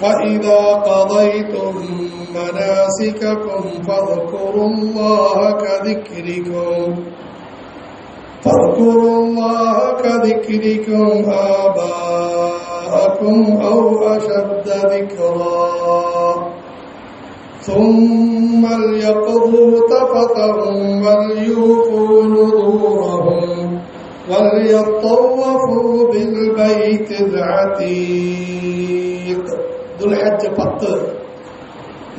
فإذا قضيتم مناسككم فاذكروا الله كذكركم آباءكم أو أشد ذكرا ثم ليقضوا تفثهم وليوفوا نذورهم وليطوفوا بالبيت العتيق. ദുൽഹജ്ജ് 10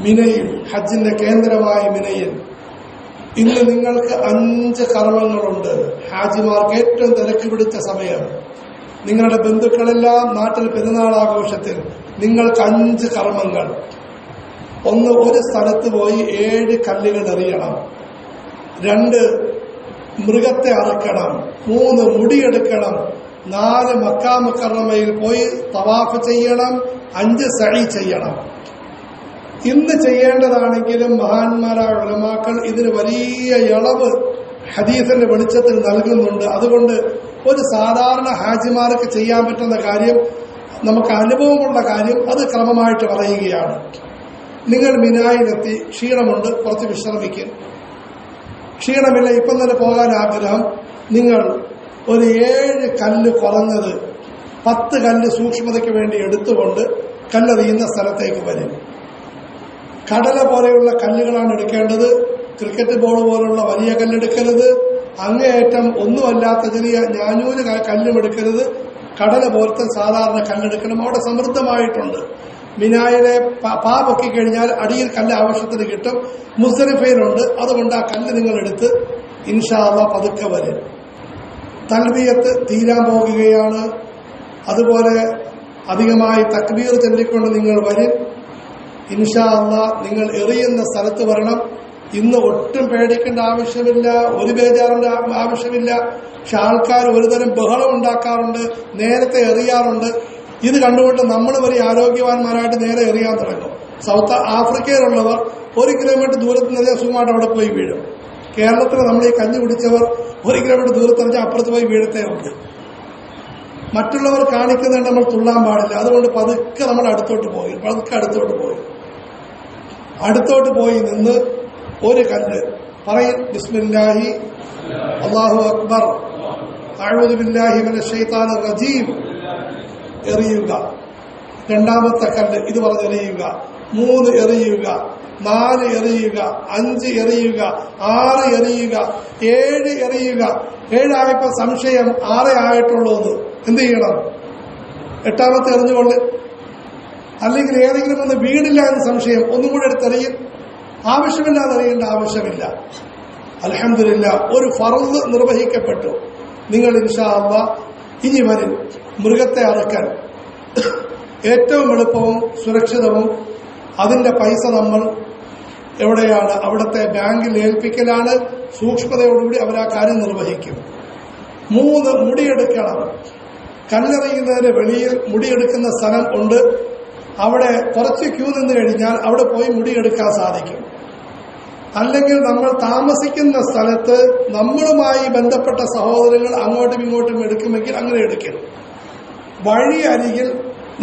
മിനയിൽ, ഹജ്ജിന്റെ കേന്ദ്രമായ മിനയിൽ ഇന്ന് നിങ്ങൾക്ക് 5 കർമ്മങ്ങളുണ്ട്. ഹാജിമാർക്ക് ഏറ്റവും തിരക്ക് പിടിച്ച സമയം. നിങ്ങളുടെ ബന്ധുക്കളെല്ലാം നാട്ടിൽ പെരുന്നാൾ ആഘോഷത്തിൽ. നിങ്ങൾക്ക് 5 കർമ്മങ്ങൾ. ഒന്ന്, ഒരു സ്ഥലത്ത് പോയി 7 കല്ലുകൾ എറിയണം. 2, മൃഗത്തെ അറക്കണം. 3, മുടിയെടുക്കണം. 4, മക്കാ മുക്കറമയിൽ പോയി തവാഫ് ചെയ്യണം. 5, സഈ ചെയ്യണം. ഇന്ന് ചെയ്യേണ്ടതാണെങ്കിലും മഹാന്മാരായ ഉലമാക്കൾ ഇതിന് വലിയ ഇളവ് ഹദീസിന്റെ വെളിച്ചത്തിൽ നൽകുന്നുണ്ട്. അതുകൊണ്ട് ഒരു സാധാരണ ഹാജിമാർക്ക് ചെയ്യാൻ പറ്റുന്ന കാര്യം, നമുക്ക് അനുഭവമുള്ള കാര്യം, അത് ക്രമമായിട്ട് പറയുകയാണ്. നിങ്ങൾ മിനായിലെത്തി, ക്ഷീണമുണ്ട്, കുറച്ച് വിശ്രമിക്കും. ക്ഷീണമില്ല, ഇപ്പം തന്നെ പോകാൻ ആഗ്രഹം. നിങ്ങൾ ഒരു 7 കല്ല്, കുറഞ്ഞത് 10 കല്ല് സൂക്ഷ്മതയ്ക്ക് വേണ്ടി എടുത്തുകൊണ്ട് കല്ലെറിയുന്ന സ്ഥലത്തേക്ക് വരും. കടല പോലെയുള്ള കല്ലുകളാണ് എടുക്കേണ്ടത്. ക്രിക്കറ്റ് ബോൾ പോലുള്ള വലിയ കല്ലെടുക്കരുത്. അങ്ങേയറ്റം ഒന്നുമല്ലാത്ത ചെറിയ ഞാഞ്ഞൂല് കല്ലും എടുക്കരുത്. കടല പോലത്തെ സാധാരണ കല്ലെടുക്കണം. അവിടെ സമൃദ്ധമായിട്ടുണ്ട്. മിനായിലെ പൊക്കി കഴിഞ്ഞാൽ അടിയിൽ കല്ല് ആവശ്യത്തിന് കിട്ടും. മുസ്ദലിഫയിലുണ്ട്. അതുകൊണ്ട് ആ കല്ല് നിങ്ങൾ എടുത്ത് ഇൻഷാ അല്ലാഹ് പതുക്കെ വരും. തൽബിയത്ത് തീരാൻ പോകുകയാണ്. അതുപോലെ അധികമായി തക്ബീർ ചൊല്ലിക്കൊണ്ട് നിങ്ങൾ വരും. ഇൻഷാ അല്ലാഹ് നിങ്ങൾ എറിയുന്ന സ്ഥലത്ത് വരണം. ഇന്ന് ഒട്ടും പേടിക്കേണ്ട ആവശ്യമില്ല, ഒരു ബേജാറിന്റെ ആവശ്യമില്ല. പക്ഷെ ആൾക്കാർ ഒരുതരം ബഹളം ഉണ്ടാക്കാറുണ്ട്, നേരത്തെ എറിയാറുണ്ട്. ഇത് കണ്ടുകൊണ്ട് നമ്മൾ വലിയ ആരോഗ്യവാന്മാരായിട്ട് നേരെ എറിയാൻ തുടങ്ങും. സൗത്ത് ആഫ്രിക്കയിലുള്ളവർ 1 കിലോമീറ്റർ ദൂരത്ത് നിന്നേ സുഖമായിട്ട് അവിടെ പോയി വീഴും. കേരളത്തിൽ നമ്മൾ ഈ കഞ്ഞി കുടിച്ചവർ 1 കിലോമീറ്റർ ദൂരത്തെറിഞ്ഞാൽ അപ്പുറത്ത് പോയി വീഴത്തേ ഉണ്ട്. മറ്റുള്ളവർ കാണിക്കുന്നുണ്ട് നമ്മൾ തുള്ളാൻ പാടില്ല. അതുകൊണ്ട് പതുക്കെ നമ്മൾ അടുത്തോട്ട് പോയി നിന്ന് ഒരു കല്ല് പറയും, ബിസ്മില്ലാഹി അല്ലാഹു അക്ബർ അഊദു ബില്ലാഹി മിനശ് ശൈത്താനിർ റജീം, എറിയുക. 2ാമത്തെ കല്ല് ഇത് പറഞ്ഞെറിയുക. 3 എറിയുക, 4 എറിയുക, 5 എറിയുക, 6 എറിയുക, 7 എറിയുക. 7 ആയപ്പോൾ സംശയം 6 ആയിട്ടുള്ളൂ എന്ന് എന്ത് ചെയ്യണം? 8ാമത്തെ എറിഞ്ഞുകൊണ്ട്, അല്ലെങ്കിൽ ഏതെങ്കിലും ഒന്ന് വീടില്ല എന്ന് സംശയം, ഒന്നും കൂടെ എടുത്തെറിയും. ആവശ്യമില്ലാതെ എറിയേണ്ട ആവശ്യമില്ല. അൽഹംദുലില്ലാ, ഒരു ഫർദ് നിർവഹിക്കപ്പെട്ടു. നിങ്ങൾ ഇൻഷാ അല്ലാഹ് ഇനി വരും. മൃഗത്തെ അറക്കാൻ ഏറ്റവും എളുപ്പവും സുരക്ഷിതവും അതിന്റെ പൈസ നമ്മൾ എവിടെയാണ്? അവിടുത്തെ ബാങ്കിൽ ഏൽപ്പിക്കലാണ്. സൂക്ഷ്മതയോടുകൂടി അവർ ആ കാര്യം നിർവഹിക്കും. 3, മുടിയെടുക്കണം. കല്ലെറിയുന്നതിന് വെളിയിൽ മുടിയെടുക്കുന്ന സ്ഥലം ഉണ്ട്. അവിടെ കുറച്ച് ക്യൂ നിന്ന് കഴിഞ്ഞാൽ അവിടെ പോയി മുടിയെടുക്കാൻ സാധിക്കും. അല്ലെങ്കിൽ നമ്മൾ താമസിക്കുന്ന സ്ഥലത്ത് നമ്മളുമായി ബന്ധപ്പെട്ട സഹോദരങ്ങൾ അങ്ങോട്ടും ഇങ്ങോട്ടും എടുക്കുമെങ്കിൽ അങ്ങനെ എടുക്കണം. വഴി അരികിൽ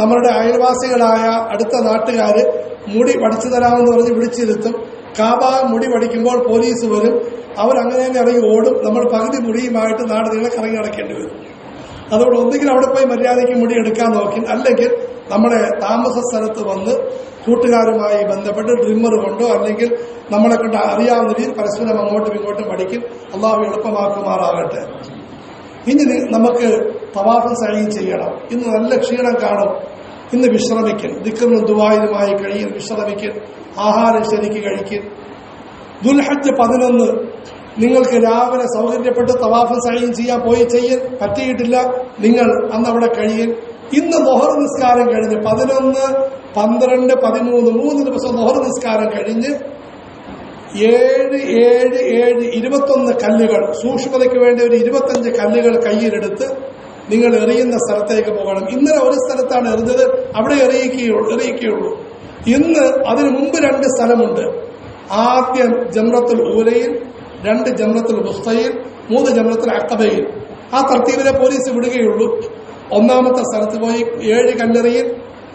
നമ്മളുടെ അയൽവാസികളായ അടുത്ത നാട്ടുകാർ മുടി പഠിച്ചു തരാമെന്ന് പറഞ്ഞ് വിളിച്ചിരുത്തും. മുടി പഠിക്കുമ്പോൾ പോലീസ് വരും. അവരങ്ങനെ തന്നെ ഇറങ്ങി ഓടും. നമ്മൾ പകുതി മുടിയുമായിട്ട് നാട് നീളെ കറങ്ങി നടക്കേണ്ടി വരും. അതുകൊണ്ട് ഒന്നുകിൽ അവിടെ പോയി മര്യാദയ്ക്ക് മുടി എടുക്കാൻ നോക്കി, അല്ലെങ്കിൽ നമ്മുടെ താമസ സ്ഥലത്ത് വന്ന് കൂട്ടുകാരുമായി ബന്ധപ്പെട്ട് ഡ്രിമ്മർ കൊണ്ടോ അല്ലെങ്കിൽ നമ്മളെ കൊണ്ട് അറിയാവുന്ന രീതിയിൽ പരസ്പരം അങ്ങോട്ടും ഇങ്ങോട്ടും പഠിക്കും. അള്ളാഹു എളുപ്പമാക്കുമാറാകട്ടെ. ഇനി നമുക്ക് തവാഫും സഈയും ചെയ്യണം. ഇന്ന് നല്ല ക്ഷീണം കാണും. ഇന്ന് വിശ്രമിക്കും. ദിക്റും ദുആയിലുമായി കഴിയും. വിശ്രമിക്കും. ആഹാരം ശരിക്ക് കഴിക്കും. ദുൽഹജ്ജ് 11 നിങ്ങൾക്ക് രാവിലെ സൗകര്യപ്പെട്ട് തവാഫും സഈയും ചെയ്യാൻ പോയി ചെയ്യൽ പറ്റിയിട്ടില്ല. നിങ്ങൾ അന്ന് അവിടെ കഴിയും. ഇന്ന് ളുഹർ നിസ്കാരം കഴിഞ്ഞ് 11, 12, 13 3 ദിവസം ളുഹർ നിസ്കാരം കഴിഞ്ഞ് 7, 7, 7, 21 കല്ലുകൾ സൂക്ഷ്മതയ്ക്ക് വേണ്ടി ഒരു 25 കല്ലുകൾ കയ്യിലെടുത്ത് നിങ്ങൾ എറിയുന്ന സ്ഥലത്തേക്ക് പോകണം. ഇന്നലെ ഒരു സ്ഥലത്താണ് എറിഞ്ഞത്, അവിടെ എറിയിക്കുകയുള്ളൂ. ഇന്ന് അതിനു മുമ്പ് 2 സ്ഥലമുണ്ട്. ആദ്യം ജംറത്തുൽ ഊലയിൽ, 2 ജംറത്തുൽ വുസ്തയിൽ, 3 ജംറത്തുൽ അഖബയിൽ. ആ തർത്തീബിലെ പോലീസ് വിടുകയുള്ളൂ. 1ാമത്തെ സ്ഥലത്ത് പോയി 7 കല്ലെറിയിൽ,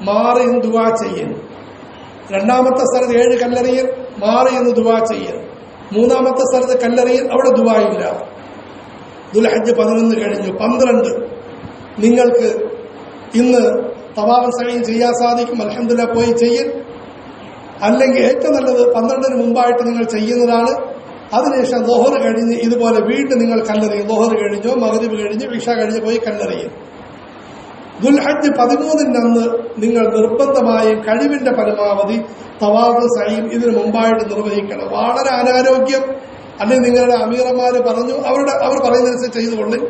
മാറി നിന്ന് ദുആ ചെയ്യൽ. രണ്ടാമത്തെ സ്ഥലത്ത് 7 കല്ലെറിയൽ, മാറി നിന്ന് ദുആ ചെയ്യൽ. മൂന്നാമത്തെ സ്ഥലത്ത് കല്ലെറിയൽ, അവിടെ ദുആ ഇല്ല. ദുൽഹജ്ജ് 11 കഴിഞ്ഞു. 12 നിങ്ങൾക്ക് ഇന്ന് തവാഫ് സഈ ചെയ്യാൻ സാധിക്കും. അൽഹംദുലില്ലാ പോയി ചെയ്യൽ. അല്ലെങ്കിൽ ഏറ്റവും നല്ലത് 12 മുമ്പായിട്ട് നിങ്ങൾ ചെയ്യുന്നതാണ്. അതിനുശേഷം ളുഹർ കഴിഞ്ഞ് ഇതുപോലെ വീണ്ടും നിങ്ങൾ കല്ലെറിയും. ളുഹർ കഴിഞ്ഞോ മഗ്രിബ് കഴിഞ്ഞ് ഇശ കഴിഞ്ഞ് പോയി കല്ലെറിയും. ദുൽഹജ്ജ് 13 അന്ന് നിങ്ങൾ നിർബന്ധമായും കഴിവിന്റെ പരമാവധി തവാഫ് സഈ ഇതിനു മുമ്പായിട്ട് നിർവഹിക്കണം. വളരെ അനാരോഗ്യം അല്ലെങ്കിൽ നിങ്ങളുടെ അമീറന്മാര് പറഞ്ഞു അവർ പറയുന്നതനുസരിച്ച് ചെയ്തുകൊള്ളും.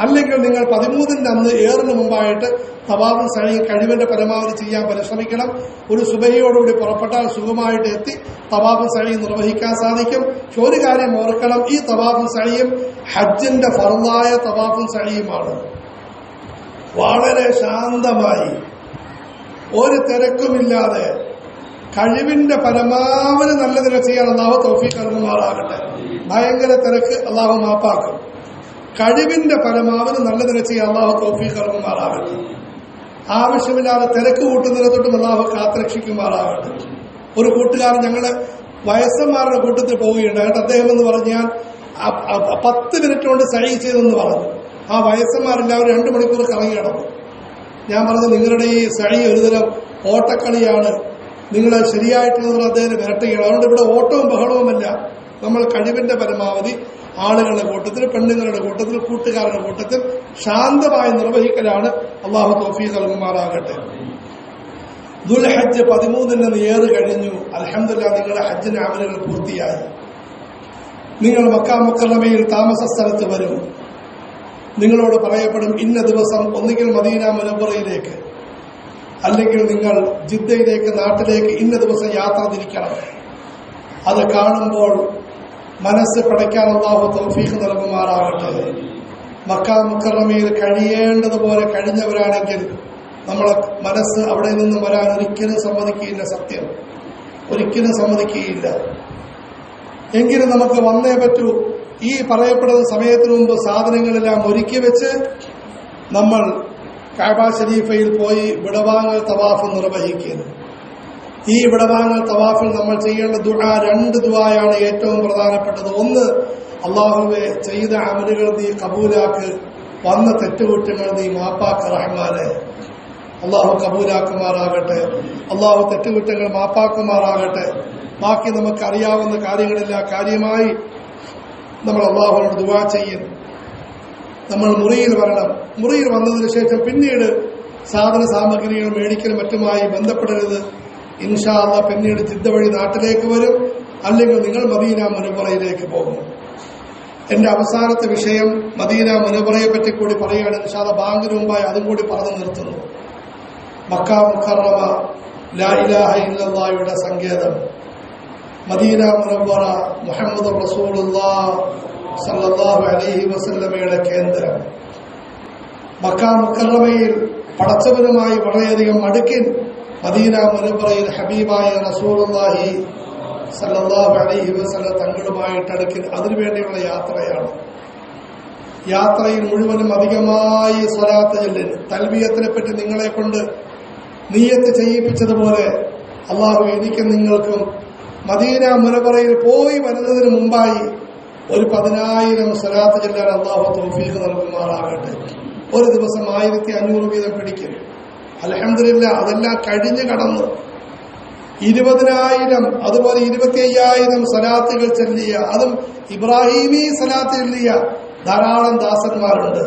അല്ലെങ്കിൽ നിങ്ങൾ 13 അന്ന് ഏറിന് മുമ്പായിട്ട് തവാഫ് സഈ കഴിവിന്റെ പരമാവധി ചെയ്യാൻ പരിശ്രമിക്കണം. ഒരു സുബഹിയോടുകൂടി പുറപ്പെട്ടാൽ സുഖമായിട്ട് എത്തി തവാഫ് സഈ നിർവഹിക്കാൻ സാധിക്കും. ഒരു കാര്യം ഓർക്കണം, ഈ തവാഫ് സഈയും ഹജ്ജിന്റെ ഫർളായ തവാഫും സഈയുമാണ്. വളരെ ശാന്തമായി ഒരു തിരക്കുമില്ലാതെ കഴിവിന്റെ പരമാവധി നല്ല നില ചെയ്യാൻ അല്ലാഹു തൗഫീഖ് നൽകുമാറാകട്ടെ. ഭയങ്കര തിരക്ക് അല്ലാഹു മാപ്പാക്കും. കഴിവിന്റെ പരമാവധി നല്ല നില ചെയ്യാൻ അല്ലാഹു തൗഫീഖ് നൽകുമാറാകട്ടെ. ആവശ്യമില്ലാതെ തിരക്ക് കൂട്ടുന്നതിനെ തൊട്ടും അല്ലാഹു കാത്തുരക്ഷിക്കുമാറാകട്ടെ. ഒരു കൂട്ടുകാരൻ ഞങ്ങളുടെ വയസ്സന്മാരുടെ കൂട്ടത്തിൽ പോവുകയുണ്ടായിട്ട് അദ്ദേഹം എന്ന് പറഞ്ഞാൽ 10 മിനിറ്റ് കൊണ്ട് സഈ ചെയ്തെന്ന് പറഞ്ഞു. ആ വയസ്സന്മാരെല്ലാവരും 2 മണിക്കൂർ കറങ്ങി കിടന്നു. ഞാൻ പറഞ്ഞു, നിങ്ങളുടെ ഈ സഈ ഒരുതരം ഓട്ടക്കളിയാണ്, നിങ്ങൾ ശരിയായിട്ടുള്ള അദ്ദേഹം വിരട്ടുകയാണ്. അതുകൊണ്ട് ഇവിടെ ഓട്ടവും ബഹളവുമല്ല. നമ്മൾ കഴിവിന്റെ പരമാവധി ആളുകളുടെ കൂട്ടത്തിൽ, പെണ്ണുങ്ങളുടെ കൂട്ടത്തിൽ, കൂട്ടുകാരുടെ കൂട്ടത്തിൽ ശാന്തമായി നിർവഹിക്കലാണ്. അല്ലാഹു തൗഫീഖ് നൽകുമാറാകട്ടെ. ദുൽഹജ്ജ് 13 ഏറ് കഴിഞ്ഞു. അൽഹംദുലില്ലാ നിങ്ങളുടെ ഹജ്ജിന്റെ അമലുകൾ പൂർത്തിയായി. നിങ്ങൾ മക്ക മുക്കറമയിൽ താമസ സ്ഥലത്ത് വരും. നിങ്ങളോട് പറയപ്പെടും, ഇന്ന ദിവസം ഒന്നുകിൽ മദീന മുനവ്വറയിലേക്ക് അല്ലെങ്കിൽ നിങ്ങൾ ജിദ്ദയിലേക്ക്, നാട്ടിലേക്ക് ഇന്ന ദിവസം യാത്ര തിരിക്കണം. അത് കാണുമ്പോൾ മനസ്സ് പടയ്ക്കാൻ അല്ലാഹു തൗഫീഖ് നൽകുമാറാകട്ടെ. മക്ക മുക്കറമയിൽ കഴിയേണ്ടതുപോലെ കഴിഞ്ഞവരാണെങ്കിൽ നമ്മളെ മനസ്സ് അവിടെ നിന്ന് വരാൻ ഒരിക്കലും സമ്മതിക്കുകയില്ല. സത്യം, ഒരിക്കലും സമ്മതിക്കുകയില്ല. എങ്കിലും നമുക്ക് വന്നേ പറ്റൂ. ഈ പറയപ്പെടുന്ന സമയത്തിന് മുമ്പ് സാധനങ്ങളെല്ലാം ഒരുക്കി വെച്ച് നമ്മൾ കഅബ ശരീഫയിൽ പോയി വിടവാങ്ങൽ തവാഫ് നിർവഹിക്കുന്നു. ഈ വിടവാങ്ങൽ തവാഫിൽ നമ്മൾ ചെയ്യേണ്ട ദുആ 2 ദുആയാണ് ഏറ്റവും പ്രധാനപ്പെട്ടത്. ഒന്ന്, അല്ലാഹുവേ ചെയ്ത അമലുകൾ നീ കബൂലാക്ക്, വന്ന തെറ്റുകുറ്റങ്ങൾ നീ മാപ്പാക്ക് റഹ്മാനെ. അല്ലാഹു കബൂലാക്കുമാറാകട്ടെ. അല്ലാഹു തെറ്റുകുറ്റങ്ങൾ മാപ്പാക്കുമാറാകട്ടെ. ബാക്കി നമുക്ക് അറിയാവുന്ന കാര്യങ്ങളെല്ലാം കാര്യമായി നമ്മൾ അല്ലാഹുവിനോട് ദുആ ചെയ്യും. നമ്മൾ മുറിയിൽ വരണം. മുറിയിൽ വന്നതിന് ശേഷം പിന്നീട് സാധന സാമഗ്രികൾ മേടിക്കലും മറ്റുമായി ബന്ധപ്പെടരുത്. ഇൻഷാ അല്ലാഹ് പിന്നീട് ജിദ്ദ വഴി നാട്ടിലേക്ക് വരും. അല്ലെങ്കിൽ നിങ്ങൾ മദീന മുനവ്വറയിലേക്ക് പോകും. എന്റെ അവസാനത്തെ വിഷയം മദീന മുനവ്വറയെ പറ്റി കൂടി പറയുകയാണ്. ഇൻഷാ അല്ലാഹ് ബാങ്കിന് മുമ്പായി അതും കൂടി പറഞ്ഞു നിർത്തുന്നു. മക്ക മുക്കറമ ലാ ഇലാഹ ഇല്ലല്ലാഹയുടെ സങ്കേതം, മദീന മുനവ്വറ മുഹമ്മദ് റസൂലുള്ളാഹി സല്ലല്ലാഹു അലൈഹി വസല്ലമയുടെ കേന്ദ്രം. മക്ക മുക്കറമയിൽ പടച്ചവനുമായി വളരെയധികം അടുക്കിൻ, മദീന മുനവ്വറയിൽ ഹബീബായ റസൂലുള്ളാഹി സല്ലല്ലാഹു അലൈഹി വസല്ലം തങ്ങളുമായിട്ട് അടുക്കിൻ. അതിനുവേണ്ടിയുള്ള യാത്രയാണ്. യാത്രയിൽ മുഴുവനും അധികമായി സ്വലാത്ത് ചൊല്ലിൻ. തൽബിയത്തിനെ പറ്റി നിങ്ങളെ കൊണ്ട് നിയ്യത്ത് ചെയ്യിപ്പിച്ചതുപോലെ അല്ലാഹു എനിക്കും നിങ്ങൾക്കും മദീന മുനവ്വറയിൽ പോയി വരുന്നതിന് മുമ്പായി ഒരു 10,000 സ്വലാത്ത് ചൊല്ലാൻ അല്ലാഹു തൗഫീഖ് നൽകുമാറാകട്ടെ. ഒരു ദിവസം 1500 വീതം പിടിക്കും. അൽഹംദുലില്ലാ അതെല്ലാം കഴിഞ്ഞു കടന്നു 20,000 അതുപോലെ 25,000 സ്വലാത്തുകൾ ചൊല്ലിയ, അതും ഇബ്രാഹിമി സ്വലാത്ത് ചൊല്ലിയ ധാരാളം ദാസന്മാരുണ്ട്.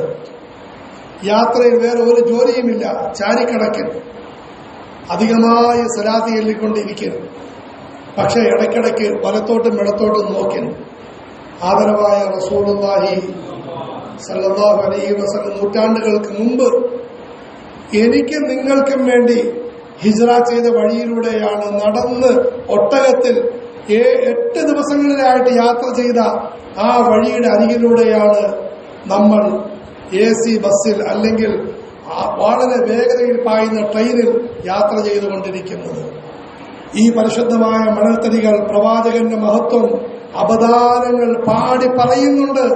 യാത്രയിൽ വേറെ ഒരു ജോലിയുമില്ല, ചാരിക്കടക്കൽ അധികമായി സ്വലാത്ത് ചൊല്ലിക്കൊണ്ടിരിക്കുന്നു. പക്ഷെ ഇടയ്ക്കിടയ്ക്ക് വലത്തോട്ടും ഇടത്തോട്ടും നോക്കി ആദരവായ റസൂലുള്ളാഹി സല്ലല്ലാഹു അലൈഹി വസല്ലം നൂറ്റാണ്ടുകൾക്ക് മുമ്പ് എനിക്കും നിങ്ങൾക്കും വേണ്ടി ഹിജ്റ ചെയ്ത വഴിയിലൂടെയാണ് നടന്ന് ഒട്ടകത്തിൽ 8 ദിവസങ്ങളിലായിട്ട് യാത്ര ചെയ്ത ആ വഴിയുടെ അരികിലൂടെയാണ് നമ്മൾ AC ബസ്സിൽ അല്ലെങ്കിൽ വളരെ വേഗതയിൽ പായുന്ന ട്രെയിനിൽ യാത്ര ചെയ്തുകൊണ്ടിരിക്കുന്നത്. ഈ പരിശുദ്ധമായ മണൽത്തരികൾ പ്രവാചകന്റെ മഹത്വം അപദാനങ്ങൾ പാടി പറയുന്നുണ്ട്.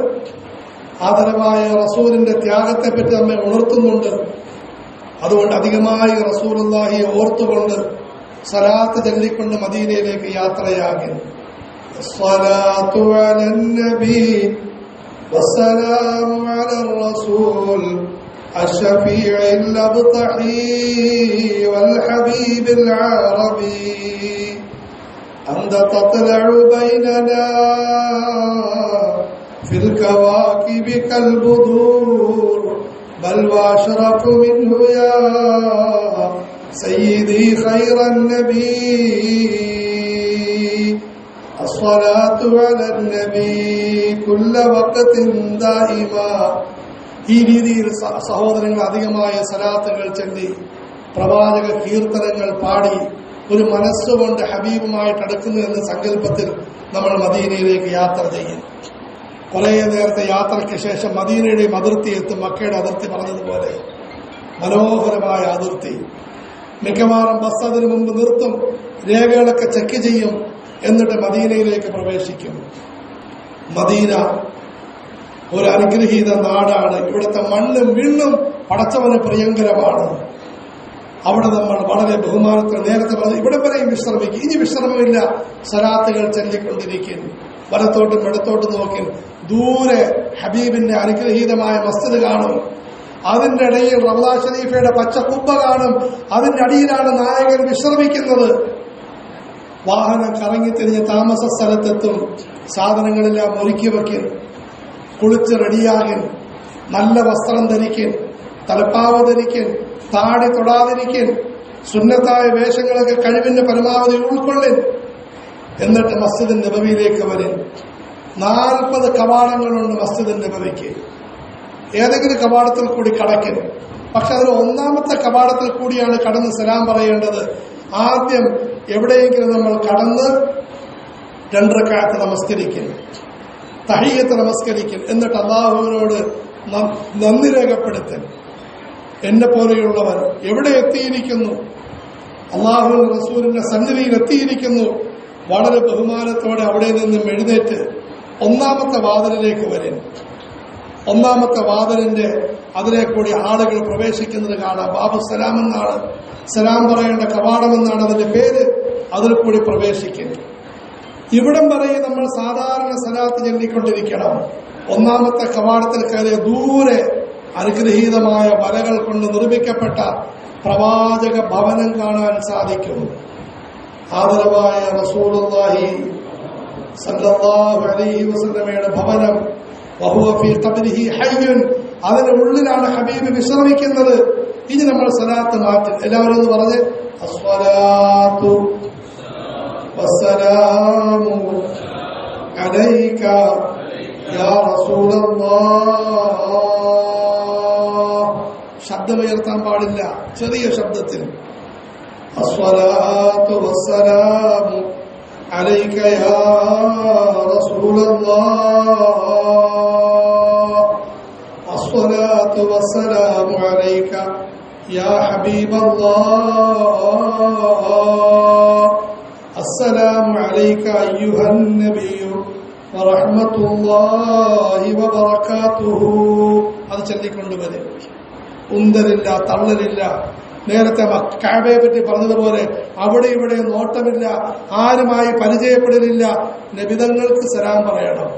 ആദരവായ റസൂലിന്റെ ത്യാഗത്തെപ്പറ്റി നമ്മെ ഉണർത്തുന്നുണ്ട്. അതുകൊണ്ട് അധികമായി റസൂലുള്ളാഹിയെ ഓർത്തുകൊണ്ട് സലാത്ത് ചൊല്ലിക്കൊണ്ട് മദീനയിലേക്ക് യാത്രയാകി. അസ്സലാത്തു അലൻ നബി വസ്സലാമു അലർ റസൂൽ അശ്ശഫീഇൽ അബ്തഹി വൽ ഹബീബിൽ അറബി അന്ത തത്ലഉ ബൈനനാ ഫിൽ കവാകിബി കൽ ബുദൂർ ബൽ വഅശ്റഫു മിൻഹു യാ സയ്യിദി ഖൈറൻ നബി അസ്സലാത്തു അലൻ നബി കുല്ല വഖത്തിൻ ദായിമ. ഈ രീതിയിൽ സഹോദരങ്ങൾ അധികമായ സലാത്തുകൾ ചൊല്ലി പ്രവാചക കീർത്തനങ്ങൾ പാടി ഒരു മനസ്സുകൊണ്ട് ഹബീബുമായിട്ട് അടുക്കുന്നു എന്ന സങ്കല്പത്തിൽ നമ്മൾ മദീനയിലേക്ക് യാത്ര ചെയ്യും. കുറേ നേരത്തെ യാത്രയ്ക്ക് ശേഷം മദീനയുടെയും അതിർത്തി എത്തും. മക്കയുടെ അതിർത്തി പറഞ്ഞതുപോലെ മനോഹരമായ അതിർത്തി. മിക്കവാറും ബസ് അതിനു മുമ്പ് നിർത്തും, രേഖകളൊക്കെ ചെക്ക് ചെയ്യും, എന്നിട്ട് മദീനയിലേക്ക് പ്രവേശിക്കും. മദീന ഒരു അനുഗ്രഹീത നാടാണ്. ഇവിടുത്തെ മണ്ണും വിണ്ണും പടച്ചവന് പ്രിയങ്കരമാണ്. അവിടെ നമ്മൾ വളരെ ബഹുമാനത്തിൽ നേരത്തെ പറഞ്ഞു ഇവിടെ വരെയും വിശ്രമിക്കും. ഇനി വിശ്രമമില്ല, സലാത്തുകൾ ചൊല്ലിക്കൊണ്ടിരിക്കും. വലത്തോട്ടും ഇടത്തോട്ടും നോക്കി ദൂരെ ഹബീബിന്റെ അനുഗ്രഹീതമായ മസ്ജിദ് കാണും. അതിന്റെ ഇടയിൽ റൗള ഷരീഫയുടെ പച്ച കുബ്ബ കാണും. അതിന്റെ അടിയിലാണ് നായകൻ വിശ്രമിക്കുന്നത്. വാഹനം കറങ്ങിത്തിരിഞ്ഞ് താമസ സ്ഥലത്തെത്തും. സാധനങ്ങളെല്ലാം ഒരുക്കി വയ്ക്കും, കുളിച്ച് റെഡിയാകും, നല്ല വസ്ത്രം ധരിക്കും, തലപ്പാവ് ധരിക്കും, താടി തൊടാതിരിക്കും, സുന്നത്തായ വേഷങ്ങളൊക്കെ കഴിവിന്റെ പരമാവധി ഉൾക്കൊള്ളും. എന്നിട്ട് മസ്ജിദ് നബവിയിലേക്ക് വരും. 40 കവാടങ്ങളുണ്ട് മസ്ജിദ് നബവിക്ക്. ഏതെങ്കിലും കവാടത്തിൽ കൂടി കടക്കും. പക്ഷെ അതിൽ ഒന്നാമത്തെ കവാടത്തിൽ കൂടിയാണ് കടന്ന് സലാം പറയേണ്ടത്. ആദ്യം എവിടെയെങ്കിലും നമ്മൾ കടന്ന് 2 റക്അത്ത് നമസ്കരിക്കും, തഹിയ്യത്ത് നമസ്കരിക്കും. എന്നിട്ട് അല്ലാഹുവിനോട് നന്ദി രേഖപ്പെടുത്തും. എന്നെ പോലെയുള്ളവൻ എവിടെ എത്തിയിരിക്കുന്നു, അല്ലാഹു റസൂലിന്റെ സന്നിധിയിൽ എത്തിയിരിക്കുന്നു. വളരെ ബഹുമാനത്തോടെ അവിടെ നിന്നും എഴുന്നേറ്റ് ഒന്നാമത്തെ വാതിലിലേക്ക് വരും. ഒന്നാമത്തെ വാതിലിന്റെ അതിലെ കൂടി ആളുകൾ പ്രവേശിക്കുന്നത് കാണാം. ബാബു സലാം എന്നാണ്, സലാം പറയേണ്ട കവാടമെന്നാണ് അതിന്റെ പേര്. അതിൽ കൂടി പ്രവേശിക്കും. ഇവിടം വരെ നമ്മൾ സാധാരണ സലാത്ത് ചൊല്ലിക്കൊണ്ടിരിക്കണം. ഒന്നാമത്തെ കവാടത്തിൽ കയറിയ ദൂരെ അനുഗ്രഹീതമായ വലകൾ കൊണ്ട് നിർമ്മിക്കപ്പെട്ട പ്രവാചക ഭവനം കാണാൻ സാധിക്കും. ആദരവായ റസൂലുള്ളാഹി സല്ലല്ലാഹു അലൈഹി വസല്ലമയുടെ ഭവനം. വഹുവ ഫീ ഖബ്രിഹി ഹയ്യുൻ. അതിന്റെ ഉള്ളിലാണ് ഹബീബ് വിശ്രമിക്കുന്നത്. ഇനി നമ്മൾ സലാത്ത് മാറ്റും. എല്ലാവരും ഒന്ന് പറഞ്ഞ് അസ്സലാത്തു വസ്സലാമു അലൈക യാ റസൂലല്ലാഹ്. ശബ്ദമുയർത്താൻ പാടില്ല, ചെറിയ ശബ്ദത്തിൽ. അസ്സലാത്തു വസ്സലാമു അലൈക യാ റസൂലല്ലാഹ്. അസ്സലാത്തു വസ്സലാമു അലൈക യാ ഹബീബല്ലാഹ്. അസ്സലാമു അലൈക അയ്യുഹൻ നബിയ്യു വറഹ്മത്തുള്ളാഹി വബറകാതുഹു. അത് ചൊല്ലിക്കൊണ്ടുവരും. ഉന്തലില്ല, തള്ളലില്ല. നേരത്തെ കഅബയെ പറ്റി പറഞ്ഞതുപോലെ അവിടെ ഇവിടെ നോട്ടമില്ല, ആരുമായി പരിചയപ്പെടലില്ല. നബിതങ്ങൾക്ക് സലാം പറയണം.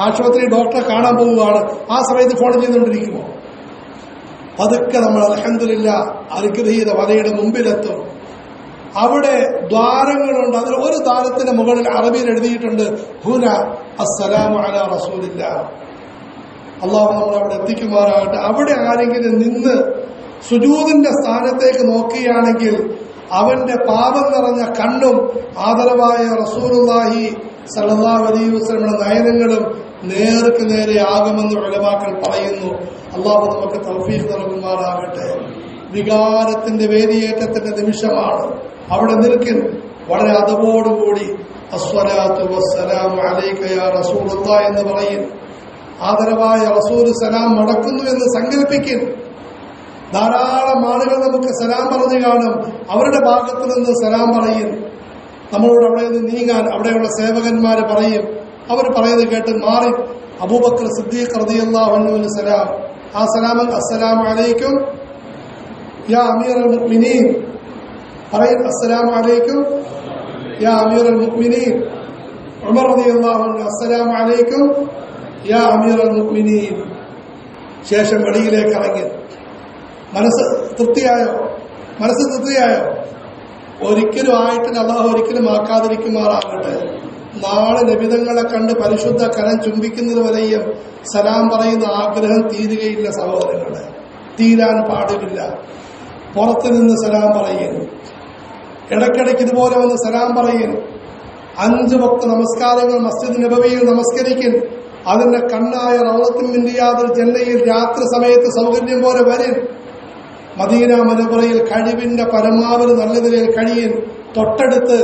ആശുപത്രി ഡോക്ടറെ കാണാൻ പോവുകയാണ്, ആ സമയത്ത് ഫോൺ ചെയ്തുകൊണ്ടിരിക്കുമോ? പതുക്കെ നമ്മൾ അൽഹംദുലില്ലാ അനുഗ്രഹീത വലയുടെ മുമ്പിലെത്തും. അവിടെ ദ്വാരങ്ങളുണ്ട്. അതിൽ ഒരു ദ്വാരത്തിന്റെ മുകളിൽ അറബിയിൽ എഴുതിയിട്ടുണ്ട് ഹുന അസ്സലാമു അലാ റസൂലില്ലാഹ്. അള്ളാഹു നമ്മളെ അവിടെ എത്തിക്കുമാറാകട്ടെ. അവിടെ ആരെങ്കിലും നിന്ന് സുജൂദിന്റെ സ്ഥാനത്തേക്ക് നോക്കുകയാണെങ്കിൽ അവന്റെ പാപം നിറഞ്ഞ കണ്ണും ആദരവായ റസൂലുള്ളാഹി സല്ലല്ലാഹു അലൈഹി വസല്ലമയുടെ നയനങ്ങളും നേർക്ക് നേരെ ആകുമെന്ന് ഉലമാക്കൾ പറയുന്നു. അള്ളാഹു നമുക്ക് തൗഫീഖ് നൽകുമാറാകട്ടെ. വികാരത്തിന്റെ വേദിയേറ്റത്തിന്റെ നിമിഷമാണ്. അവിടെ നിൽക്കും. വളരെ അതവോടുകൂടി അസ്സലാത്തു വസ്സലാമു അലൈക യാ റസൂലുള്ളാഹ് എന്ന് പറയും. ആദരവായ റസൂൽ സലാം മടക്കുന്നു എന്ന് സങ്കല്പിക്കും. ധാരാളം ആളുകൾ നമുക്ക് സലാം പറഞ്ഞു കാണും. അവരുടെ ഭാഗത്ത് നിന്ന് സലാം പറയും. നമ്മളോട് അവിടെ നിന്ന് നീങ്ങാൻ അവിടെയുള്ള സേവകന്മാര് പറയും. അവർ പറയുന്നത് കേട്ട് മാറി അബൂബക്കർ സിദ്ദീഖ് റളിയല്ലാഹു അൻഹുവിന് സലാം. ആ സലാം അസ്സലാമു അലൈക്കും യാ അമീറൽ മുഅ്മിനീൻ. പറയും അസ്സലാമു അലൈക്കും യാ അമീറൽ മുഅ്മിനീൻ. ഉമർ റളിയല്ലാഹു അൻഹു അസ്സലാമു അലൈക്കും യാ അമീറൽ മുഅ്മിനീൻ. ശേഷം വെളിയിലേക്ക് ഇറങ്ങി. മനസ്സ് തൃപ്തിയായോ? ഒരിക്കലും ആയിട്ടില്ല. അള്ളാഹു ഒരിക്കലും ആക്കാതിരിക്കുമാറാകട്ടെ. നാളെ നബിതങ്ങളെ കണ്ട് പരിശുദ്ധ കരം ചുംബിക്കുന്നത് വരെയും സലാം പറയുന്ന ആഗ്രഹം തീരുകയില്ല സഹോദരങ്ങളെ, തീരാൻ പാടില്ല. പുറത്തു നിന്ന് സലാം പറയുന്നു, ഇടയ്ക്കിടയ്ക്ക് ഇതുപോലെ വന്ന് സലാം പറയുന്നു. 5 വക്ത് നമസ്കാരങ്ങൾ മസ്ജിദ് നബവിയിൽ നമസ്കരിക്കും. അതിന്റെ കണ്ണായ റൗളത്തുൽ മിൻ റിയാദിൽ ജന്നയിൽ രാത്രി സമയത്ത് സൗകര്യം പോലെ വരും. മദീന മുനവ്വറയിൽ കഴിവിന്റെ പരമാവധി നല്ല നിലയിൽ കഴിയും. തൊട്ടടുത്ത്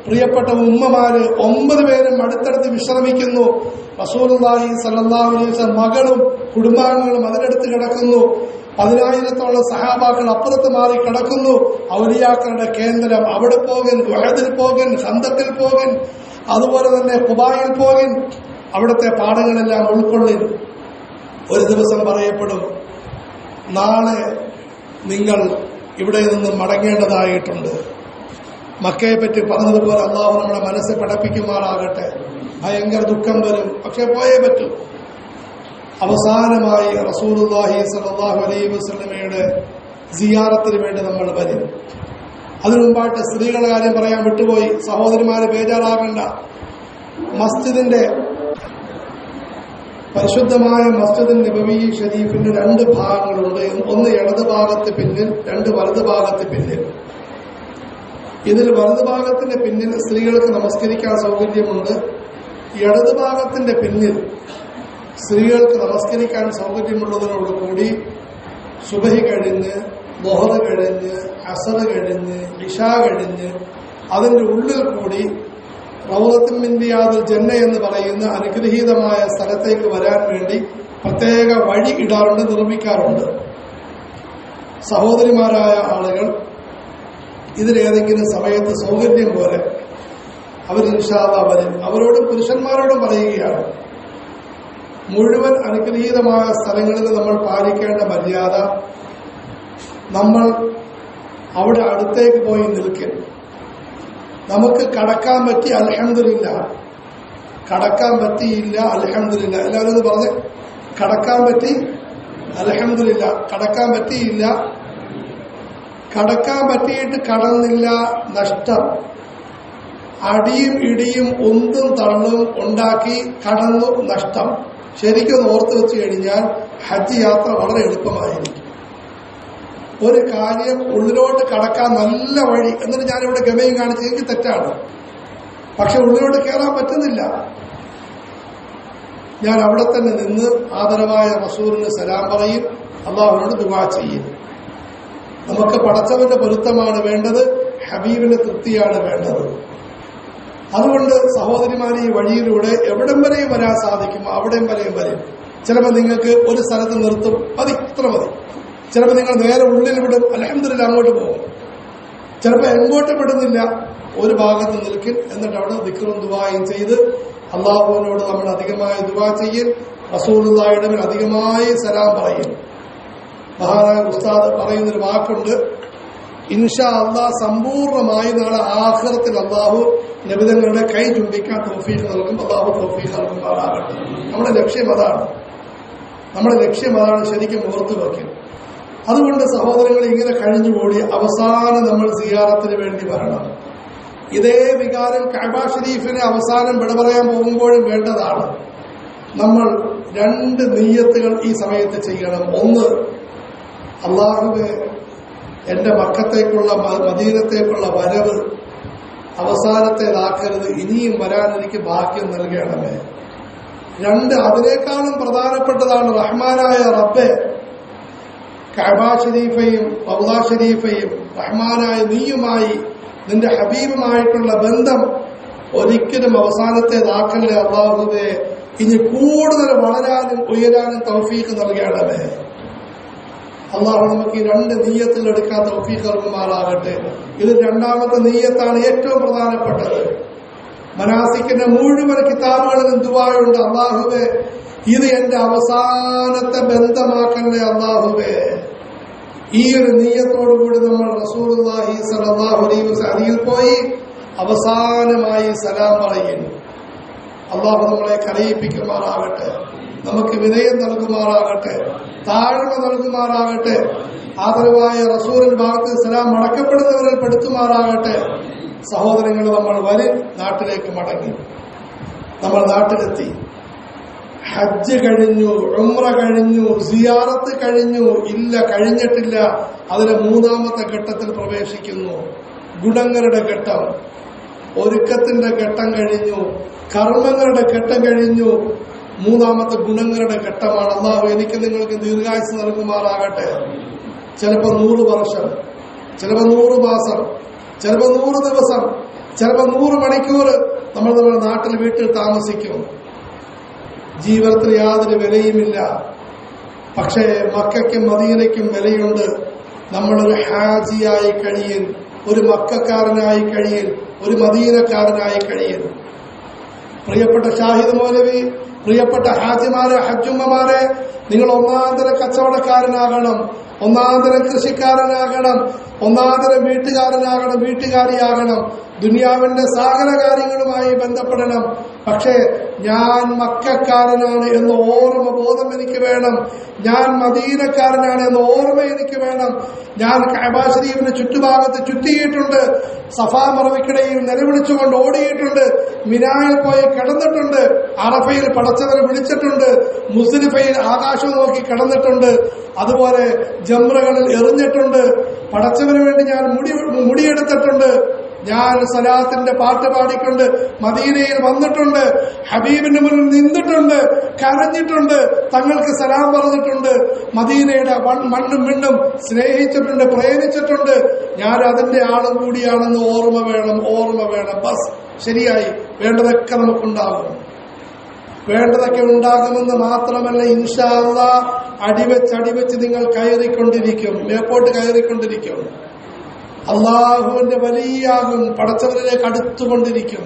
പ്രിയപ്പെട്ട ഉമ്മമാര് 9 പേരും അടുത്തടുത്ത് വിശ്രമിക്കുന്നു. റസൂലുള്ളാഹി സ്വല്ലല്ലാഹു അലൈഹി വസല്ലം മകളും കുടുംബാംഗങ്ങളും അതിനടുത്ത് കിടക്കുന്നു. 10,000-ഓളം സഹാബാക്കൾ അപ്പുറത്ത് മാറി കിടക്കുന്നു. ഔലിയാക്കളുടെ കേന്ദ്രം. അവിടെ പോകൻ, ഉഹദിൽ പോകൻ, ഖന്തക്കിൽ പോകൻ, അതുപോലെ തന്നെ ഖുബായിൽ പോകൻ. അവിടുത്തെ പാഠങ്ങളെല്ലാം ഉൾക്കൊള്ളിൻ. ഒരു ദിവസം പറയപ്പെടും, നാളെ നിങ്ങൾ ഇവിടെ നിന്ന് മടങ്ങേണ്ടതായിട്ടുണ്ട്. മക്കയെ പറ്റി പറഞ്ഞതുപോലെ അള്ളാഹു നമ്മുടെ മനസ്സ് പഠിപ്പിക്കുമാറാകട്ടെ. ഭയങ്കര ദുഃഖം വരും, പക്ഷെ പോയേ പറ്റൂ. അവസാനമായി റസൂലുള്ളാഹി സ്വല്ലല്ലാഹു അലൈഹി വസല്ലമയുടെ സിയാറത്തിന് വേണ്ടി നമ്മൾ വരും. അതിനു മുമ്പായിട്ട് സ്ത്രീകളുടെ കാര്യം പറയാൻ വിട്ടുപോയി. സഹോദരിമാര് ബേജാറാകണ്ട. മസ്ജിദിന്റെ പരിശുദ്ധമായ മസ്ജിദ് നബവി ഷരീഫിന്റെ 2 ഭാഗങ്ങളുണ്ട്. ഒന്ന് ഇടത് ഭാഗത്ത് പിന്നിൽ, 2 വലത് ഭാഗത്ത് പിന്നിൽ. ഇതിൽ വലത് ഭാഗത്തിന്റെ പിന്നിൽ സ്ത്രീകൾക്ക് നമസ്കരിക്കാൻ സൗകര്യമുണ്ട്. ഇടത് ഭാഗത്തിന്റെ പിന്നിൽ സ്ത്രീകൾക്ക് നമസ്കരിക്കാൻ സൗകര്യമുള്ളതിനോടുകൂടി സുബഹി കഴിഞ്ഞ്, ദുഹർ കഴിഞ്ഞ്, അസർ കഴിഞ്ഞ്, ഇശാ കഴിഞ്ഞ് അതിന്റെ ഉള്ളിൽ കൂടി റൗളത്തുൽ മിൻ റിയാദിൽ ജന്ന എന്ന് പറയുന്ന അനുഗ്രഹീതമായ സ്ഥലത്തേക്ക് വരാൻ വേണ്ടി പ്രത്യേക വഴി ഇടാറുണ്ട്, നിർമ്മിക്കാറുണ്ട്. സഹോദരിമാരായ ആളുകൾ ഇതിലേതെങ്കിലും സമയത്ത് സൗകര്യം പോലെ അവർ ഇൻഷാ അല്ലാഹ് വരും. അവരോടും പുരുഷന്മാരോടും പറയുകയാണ്, മുഴുവൻ അനുഗ്രഹീതമായ സ്ഥലങ്ങളിൽ നമ്മൾ പാലിക്കേണ്ട മര്യാദ, നമ്മൾ അവിടെ അടുത്തേക്ക് പോയി നിൽക്കും. നമുക്ക് കടക്കാൻ പറ്റി അൽഹംദുലില്ലാ, കടക്കാൻ പറ്റിയില്ല അൽഹംദുലില്ലാ. എല്ലാവരും ഒന്ന് പറഞ്ഞ്, കടക്കാൻ പറ്റി അൽഹംദുലില്ലാ. കടക്കാൻ പറ്റിയില്ല, കടക്കാൻ പറ്റിയിട്ട് കടന്നില്ല, നഷ്ടം. അടിയും ഇടിയും ഒന്നും തള്ളും ഉണ്ടാക്കി കടന്നു, നഷ്ടം. ശരിക്കും ഓർത്ത് വെച്ച് കഴിഞ്ഞാൽ ഹജ്ജ് യാത്ര വളരെ എളുപ്പമായിരിക്കും. ഒരു കാര്യം ഉള്ളിലോട്ട് കടക്കാൻ നല്ല വഴി, എന്നിട്ട് ഞാനിവിടെ ഗമയും കാണിച്ച് എനിക്ക് തെറ്റാണ്, പക്ഷെ ഉള്ളിലോട്ട് കയറാൻ പറ്റുന്നില്ല. ഞാൻ അവിടെ തന്നെ നിന്ന് ആദരവായ റസൂലിന് സലാം പറയും, അള്ളാഹുവിനോട് ദുആ ചെയ്യും. നമുക്ക് പടച്ചവന്റെ പൊരുത്തമാണ് വേണ്ടത്, ഹബീബിന്റെ തൃപ്തിയാണ് വേണ്ടത്. അതുകൊണ്ട് സഹോദരിമാരെ ഈ വഴിയിലൂടെ എവിടം വരെയും വരാൻ സാധിക്കും അവിടം വരെയും വരും. ചിലപ്പോൾ നിങ്ങൾക്ക് ഒരു സ്ഥലത്ത് നിർത്തും, മതി, ഇത്ര മതി. ചിലപ്പോൾ നിങ്ങൾ നേരെ ഉള്ളിൽ വിടും, അൽഹംദുലില്ലാ അങ്ങോട്ട് പോകും. ചിലപ്പോൾ എങ്ങോട്ട് വിടുന്നില്ല, ഒരു ഭാഗത്ത് നിൽക്കും. എന്നിട്ട് അവിടെ ദിക്റും ദുആയും ചെയ്ത് അള്ളാഹുവിനോട് നമ്മൾ അധികമായി ദുആ ചെയ്യും. റസൂലുള്ളാഹിയുടെ മേൽ അധികമായി സലാം പറയും. മഹാനായ ഉസ്താദ് പറയുന്നൊരു വാക്കുണ്ട്, ഇൻഷാ അല്ലാഹ് സമ്പൂർണമായി നാളെ ആഖിറത്തിൽ അള്ളാഹു നബിതങ്ങളുടെ കൈ ചുംബിക്കാൻ തൗഫീഖ് നൽകും. അള്ളാഹു തൗഫീഖ് നൽകുമാറാകട്ടെ. നമ്മുടെ ലക്ഷ്യം അതാണ്, ശരിക്കും ഓർത്തു വയ്ക്കും. അതുകൊണ്ട് സഹോദരങ്ങൾ ഇങ്ങനെ കഴിഞ്ഞുകൂടി അവസാനം നമ്മൾ സിയാറത്തിന് വേണ്ടി വരണം. ഇതേ വികാരം കഅബ ഷരീഫിനെ അവസാനം വിട പറയാൻ പോകുമ്പോഴും വേണ്ടതാണ്. നമ്മൾ 2 നിയ്യത്തുകൾ ഈ സമയത്ത് ചെയ്യണം. ഒന്ന്, അള്ളാഹുവേ എന്റെ മക്കത്തേക്കുള്ള മദീനത്തേക്കുള്ള വരവ് അവസാനത്തേതാക്കരുത്, ഇനിയും വരാൻ എനിക്ക് ഭാഗ്യം നൽകണമേ. 2, അതിനേക്കാളും പ്രധാനപ്പെട്ടതാണ് റഹ്മാനായ റബ്ബേ, കഅബ ഷരീഫയും റൗള ഷരീഫയും റഹ്മാനായ നീയുമായി നിന്റെ ഹബീബുമായിട്ടുള്ള ബന്ധം ഒരിക്കലും അവസാനത്തേതാക്കല്ലേ അള്ളാഹുവേ, ഇനി കൂടുതൽ വളരാനും ഉയരാനും തൗഫീഖ് നൽകണമേ. അള്ളാഹു നമുക്ക് ഈ 2 നിയ്യത്തുകൾ എടുക്കാൻ തൗഫീഖ് നൽകുമാറാകട്ടെ. ഇത് 2ാമത്തെ നിയ്യത്താണ്, ഏറ്റവും പ്രധാനപ്പെട്ടത്. മനാസിക്കിന്റെ മുഴുവൻ കിതാബുകളിലും ദുആയുണ്ട്, അള്ളാഹുവേ ഇത് എന്റെ അവസാനത്തെ ബന്ധമാക്കല്ലേ അള്ളാഹുവേ. ഈ ഒരു നീയത്തോടുകൂടി നമ്മൾ റസൂലുള്ളാഹി സ്വല്ലല്ലാഹു അലൈഹി വസല്ലം അരികിൽ പോയി അവസാനമായി സലാം പറയുന്നു. അള്ളാഹു നമ്മളെ കരയിപ്പിക്കുമാറാകട്ടെ, നമുക്ക് വിനയം നൽകുമാറാകട്ടെ, താഴ്മ നൽകുമാറാകട്ടെ, ആദരവായ റസൂലിന്റെ ഭാഗത്ത് സലാം മടക്കപ്പെടുന്നവരിൽ പെടുത്തുമാറാകട്ടെ. സഹോദരങ്ങൾ, നമ്മൾ നാട്ടിലേക്ക് മടങ്ങി, നമ്മൾ നാട്ടിലെത്തി. ഹജ്ജ് കഴിഞ്ഞു, ഉംറ കഴിഞ്ഞു, സിയാറത്ത് കഴിഞ്ഞു. ഇല്ല, കഴിഞ്ഞിട്ടില്ല. അതിലെ മൂന്നാമത്തെ ഘട്ടത്തിൽ പ്രവേശിക്കുന്നു. ഗുണങ്ങളുടെ ഘട്ടം, ഒരുക്കത്തിന്റെ ഘട്ടം കഴിഞ്ഞു, കർമ്മങ്ങളുടെ ഘട്ടം കഴിഞ്ഞു. മൂന്നാമത്തെ ഗുണങ്ങളുടെ ഘട്ടമാണ്. അല്ലാഹു എനിക്ക് നിങ്ങൾക്ക് ദീർഘായുസ്സ് നൽകുമാറാകട്ടെ. ചിലപ്പോൾ 100 വർഷം, ചിലപ്പോൾ 100 മാസം, ചിലപ്പോൾ 100 ദിവസം, ചിലപ്പോൾ 100 മണിക്കൂർ നമ്മൾ നമ്മുടെ നാട്ടിൽ വീട്ടിൽ താമസിക്കും. ജീവിതത്തിന് യാതൊരു വിലയുമില്ല. പക്ഷേ മക്കയ്ക്കും മദീനയ്ക്കും വിലയുണ്ട്. നമ്മളൊരു ഹാജിയായി കഴിയൽ, ഒരു മക്കക്കാരനായി കഴിയൽ, ഒരു മദീനക്കാരനായി കഴിയൽ. പ്രിയപ്പെട്ട ഷാഹിദ് മൗലവി, പ്രിയപ്പെട്ട ഹാജിമാരെ, ഹജ്ജുമ്മമാരെ, നിങ്ങൾ ഒന്നാന്തര കച്ചവടക്കാരനാകണം, ഒന്നാന്തരം കൃഷിക്കാരനാകണം, ഒന്നാന്തരം വീട്ടുകാരനാകണം, വീട്ടുകാരിയാകണം. ദുനിയാവിന്റെ സകല കാര്യങ്ങളുമായി ബന്ധപ്പെടണം. പക്ഷേ ഞാൻ മക്കക്കാരനാണ് എന്ന ഓർമ്മ ബോധം എനിക്ക് വേണം. ഞാൻ മദീനക്കാരനാണ് എന്ന ഓർമ്മ എനിക്ക് വേണം. ഞാൻ കഅബ ശരീഫിന്റെ ചുറ്റുഭാഗത്ത് ചുറ്റിയിട്ടുണ്ട്, സഫാ മറവിക്കിടയിൽ നിലവിളിച്ചുകൊണ്ട് ഓടിയിട്ടുണ്ട്, മിനായിൽ പോയി കിടന്നിട്ടുണ്ട്, അറഫയിൽ പടച്ചവരെ വിളിച്ചിട്ടുണ്ട്, മുസ്ദലിഫയിൽ ആകാശം നോക്കി കിടന്നിട്ടുണ്ട്, അതുപോലെ ജംറകളിൽ എറിഞ്ഞിട്ടുണ്ട്, പടച്ചവന് വേണ്ടി ഞാൻ മുടിയെടുത്തിട്ടുണ്ട്, ഞാൻ സലാത്തിന്റെ പാട്ട് പാടിക്കൊണ്ട് മദീനയിൽ വന്നിട്ടുണ്ട്, ഹബീബിന്റെ മുന്നിൽ നിന്നിട്ടുണ്ട്, കരഞ്ഞിട്ടുണ്ട്, തങ്ങൾക്ക് സലാം പറഞ്ഞിട്ടുണ്ട്, മദീനയുടെ മണ്ണും മിണ്ണും സ്നേഹിച്ചിട്ടുണ്ട്, പ്രേമിച്ചിട്ടുണ്ട്. ഞാൻ അതിന്റെ ആളും കൂടിയാണെന്ന് ഓർമ്മ വേണം, ഓർമ്മ വേണം. ബസ് ശരിയായി, വേണ്ടതൊക്കെ നമുക്കുണ്ടാകും. വേണ്ടതൊക്കെ ഉണ്ടാകുമെന്ന് മാത്രമല്ല, ഇൻഷാ അല്ലാഹ് അടിവെച്ച് നിങ്ങൾ കയറിക്കൊണ്ടിരിക്കും, മേപ്പോട്ട് കയറിക്കൊണ്ടിരിക്കും. അള്ളാഹുവിന്റെ വലിയാകും, പടച്ചവരിലേക്ക് അടുത്തുകൊണ്ടിരിക്കും.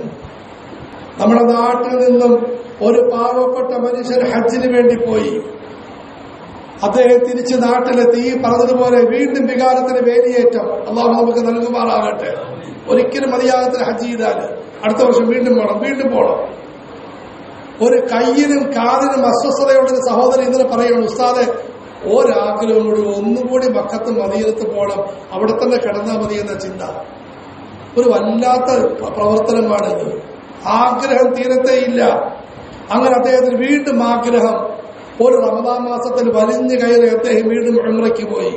നമ്മുടെ നാട്ടിൽ നിന്നും ഒരു പാവപ്പെട്ട മനുഷ്യൻ ഹജ്ജിന് വേണ്ടി പോയി. അദ്ദേഹം തിരിച്ച് നാട്ടിലെത്തി. ഈ പറഞ്ഞതുപോലെ വീണ്ടും വികാരത്തിന് വേലിയേറ്റം അള്ളാഹു നമുക്ക് നൽകുമാറാകട്ടെ. ഒരിക്കലും മതിയാകത്തിന് ഹജ്ജ് ചെയ്താൽ അടുത്ത വർഷം വീണ്ടും പോകണം. ഒരു കയ്യിനും കാലിനും അസ്വസ്ഥതയുള്ള സഹോദരൻ ഇന്നലെ പറയണം, ഉസ്താദെ ഒരാഗ്രഹം കൂടി, ഒന്നുകൂടി മക്കത്ത് മദീനത്ത് പോകണം, അവിടെ തന്നെ കിടന്നാൽ മതി എന്ന ചിന്ത. ഒരു വല്ലാത്ത പ്രവർത്തനമാണിത്. ആഗ്രഹം തീരത്തേയില്ല. അങ്ങനെ അദ്ദേഹത്തിന് വീണ്ടും ആഗ്രഹം. ഒരു റമദാൻ മാസത്തിൽ വലിഞ്ഞു കയറി അദ്ദേഹം വീണ്ടും ഉംറയ്ക്ക് പോയി.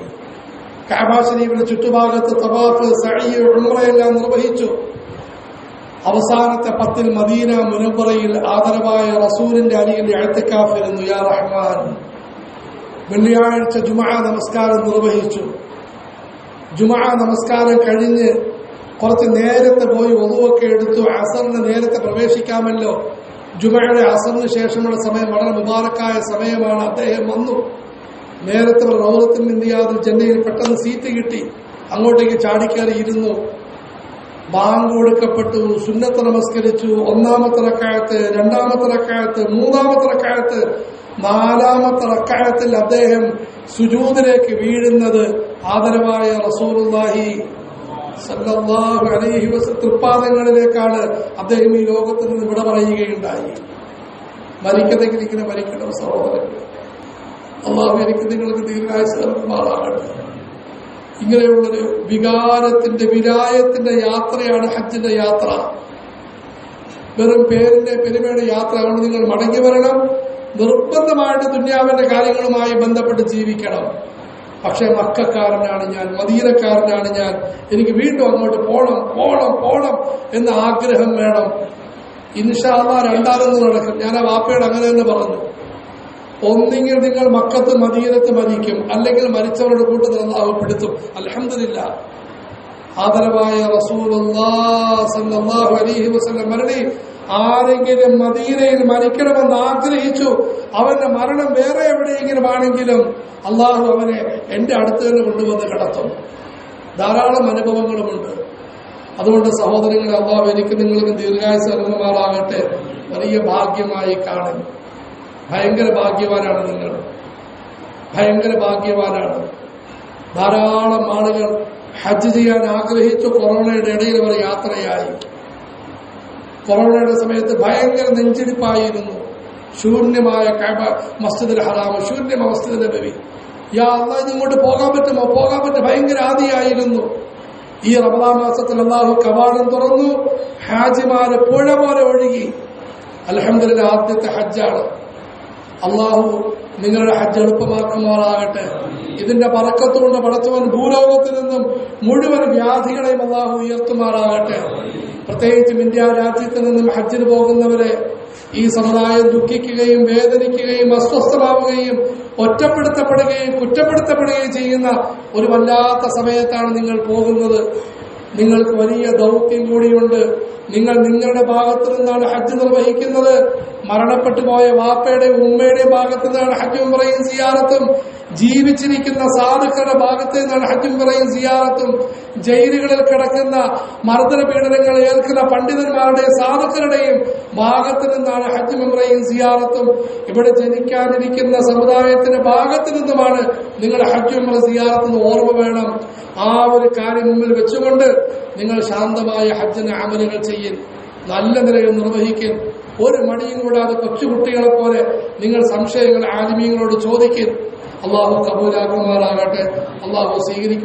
കഅബ ശരീഫിന്റെ ചുറ്റുഭാഗത്ത് തവാഫ്, സഅയ്, ഉംറയെല്ലാം നിർവഹിച്ചു. അവസാനത്തെ 10 മദീന മുനവ്വറയിൽ ആദരവായ റസൂലിന്റെ അരികിൽ ഇഅ്തികാഫിരുന്നു. യാ റഹ്മാൻ. വെള്ളിയാഴ്ച ജുമുഅ നമസ്കാരം നിർവഹിച്ചു. ജുമുഅ നമസ്കാരം കഴിഞ്ഞ് കുറച്ച് നേരത്തെ പോയി wuduവൊക്കെ എടുത്തു. അസറിന് നേരത്തെ പ്രവേശിക്കാമല്ലോ. ജുമുഅയുടെ അസറിന് ശേഷമുള്ള സമയം വളരെ മുബാറക്കായ സമയമാണ്. അദ്ദേഹം വന്നു. നേരത്തെ റൗളത്തുൽ മിൻറിയാദിൽ ജന്നയിൽ പെട്ടെന്ന് സീറ്റ് കിട്ടി. അങ്ങോട്ടേക്ക് ചാടിക്കയറി ഇരുന്നു. ബാങ്ക് കൊടുക്കപ്പെട്ടു. സുന്നത്ത് നമസ്കരിച്ചു. 1ാമത്തെ റക്അത്ത്, 2ാമത്തെ റക്അത്ത്, 3ാമത്തെ റക്അത്ത്, 4ാമത്തെ റക്അത്തിൽ അദ്ദേഹം സുജൂദിലേക്ക് വീഴുന്നത് ആദരവായ റസൂലുള്ളാഹി സല്ലല്ലാഹു അലൈഹി വസല്ലം തൃപ്പാദങ്ങളിലേക്കാണ്. അദ്ദേഹം ഈ ലോകത്തിൽ നിന്ന് വിട പറയുകയുണ്ടായി. മരിക്കതെങ്കിൽ മരിക്കണം സഹോദരൻ. അല്ലാഹു എനിക്ക് നിങ്ങൾക്ക് ദീർഘായുസ്സ് നൽകുമാറാകട്ടെ. ഇങ്ങനെയുള്ളൊരു വികാരത്തിന്റെ, വിലായത്തിന്റെ യാത്രയാണ് ഹജ്ജിന്റെ യാത്ര. വെറും പേരിന്റെ പെരുമയുടെ യാത്ര. അതുകൊണ്ട് നിങ്ങൾ മടങ്ങി വരണം. നിർബന്ധമായിട്ട് ദുനിയാവിന്റെ കാര്യങ്ങളുമായി ബന്ധപ്പെട്ട് ജീവിക്കണം. പക്ഷെ മക്കക്കാരനാണ് ഞാൻ, മദീനക്കാരനാണ് ഞാൻ, എനിക്ക് വീണ്ടും അങ്ങോട്ട് പോണം എന്ന ആഗ്രഹം വേണം. ഇൻഷാ അല്ലാഹ് രണ്ടാമത് നടക്കും. ഞാൻ ആ വാപ്പയോട് അങ്ങനെ തന്നെ പറഞ്ഞു. ഒന്നെങ്കിൽ നിങ്ങൾ മക്കത്ത് മദീനത്ത് മരിക്കും, അല്ലെങ്കിൽ മരിച്ചവരുടെ കൂട്ടത്തിൽ അല്ലാഹു പെടുത്തും. അൽഹംദുലില്ലാഹ്. ആദരവായ റസൂലുള്ളാഹി സ്വല്ലല്ലാഹു അലൈഹി വസല്ലം മരണി ആരെങ്കിലും മദീനയിൽ മരിക്കണമെന്ന് ആഗ്രഹിച്ചു, അവന്റെ മരണം വേറെ എവിടെയെങ്കിലും ആണെങ്കിലും അള്ളാഹു അവനെ എന്റെ അടുത്ത് തന്നെ കൊണ്ടുവന്ന് കിടത്തും. ധാരാളം അനുഭവങ്ങളുമുണ്ട്. അതുകൊണ്ട് സഹോദരങ്ങളെ, അള്ളാഹു എനിക്ക് നിങ്ങൾക്ക് ദീർഘായുസ്സ് നൽകുമാറാകട്ടെ. വലിയ ഭാഗ്യമായി കാണും. ഭയങ്കര ഭാഗ്യവാനാണ് നിങ്ങൾ, ഭയങ്കര ഭാഗ്യവാനാണ്. ധാരാളം ആളുകൾ ഹജ്ജ് ചെയ്യാൻ ആഗ്രഹിച്ചു. കൊറോണയുടെ ഇടയിൽ അവർ യാത്രയായി. കൊറോണയുടെ സമയത്ത് ഭയങ്കര നെഞ്ചിടിപ്പായിരുന്നു. ശൂന്യമായ കഅബ, മസ്ജിദുൽ ഹറാം, ശൂന്യ മസ്ജിദ് നബവി. യാ അല്ലാഹ്, ഇതിങ്ങോട്ട് പോകാൻ പറ്റുമോ? പോകാൻ പറ്റും. ഭയങ്കര ആദിയായിരുന്നു. ഈ റമദാൻ മാസത്തിൽ അല്ലാഹു കവാടം തുറന്നു. ഹാജിമാര് പുഴ പോലെ ഒഴുകി. അൽഹംദുലില്ലാഹ്, ആദ്യത്തെ ഹജ്ജാണ്. അല്ലാഹു നിങ്ങളുടെ ഹജ്ജ് എളുപ്പമാക്കുമാറാകട്ടെ. ഇതിന്റെ ബറക്കത്തുകൊണ്ട് പടച്ചവൻ ഭൂലോകത്തിൽ നിന്നും മുഴുവൻ വ്യാധികളെയും അല്ലാഹു ഉയർത്തുമാറാകട്ടെ. പ്രത്യേകിച്ചും ഇന്ത്യ രാജ്യത്ത് നിന്നും ഹജ്ജിന് പോകുന്നവരെ ഈ സമുദായം ദുഃഖിക്കുകയും വേദനിക്കുകയും അസ്വസ്ഥമാവുകയും ഒറ്റപ്പെടുത്തപ്പെടുകയും കുറ്റപ്പെടുത്തപ്പെടുകയും ചെയ്യുന്ന ഒരു വല്ലാത്ത സമയത്താണ് നിങ്ങൾ പോകുന്നത്. നിങ്ങൾക്ക് വലിയ ദൗത്യം കൂടിയുണ്ട്. നിങ്ങൾ നിങ്ങളുടെ ഭാഗത്തു നിന്നാണ് ഹജ്ജ് നിർവഹിക്കുന്നത്. മരണപ്പെട്ടു പോയ വാപ്പയുടെയും ഉമ്മയുടെയും ഭാഗത്തു നിന്നാണ് ഹജ്ജ് ഉംറയും സിയാറത്തും. ജീവിച്ചിരിക്കുന്ന സാധുക്കളുടെ ഭാഗത്ത് നിന്നാണ് ഹജ്ജ് ഉംറയും സിയാറത്തും. ജയിലുകളിൽ കിടക്കുന്ന മർദ്ദന പീഡനങ്ങൾ ഏൽക്കുന്ന പണ്ഡിതന്മാരുടെയും സാധുക്കളുടെയും ഭാഗത്ത് നിന്നാണ് ഹജ്ജ് ഉംറയും സിയാറത്തും. ഇവിടെ ജനിക്കാനിരിക്കുന്ന സമുദായത്തിന്റെ ഭാഗത്തു നിന്നുമാണ് നിങ്ങളുടെ ഹജ്ജ് ഉംറ സിയാറത്ത്. ഓർമ്മ വേണം. ആ ഒരു കാര്യം മുമ്പിൽ വെച്ചുകൊണ്ട് നിങ്ങൾ ശാന്തമായ ഹജ്ജിന് അമലുകൾ ചെയ്യൽ, നല്ല നിലയിൽ നിർവഹിക്കൽ. ഒരു മടിയും കൂടാതെ കൊച്ചുകുട്ടികളെ പോലെ നിങ്ങൾ സംശയങ്ങൾ ആലിമീങ്ങളോട് ചോദിക്കൽ. അള്ളാഹു കബൂലാക്കുമാറാകട്ടെ. അള്ളാഹു സ്വീകരിക്കും.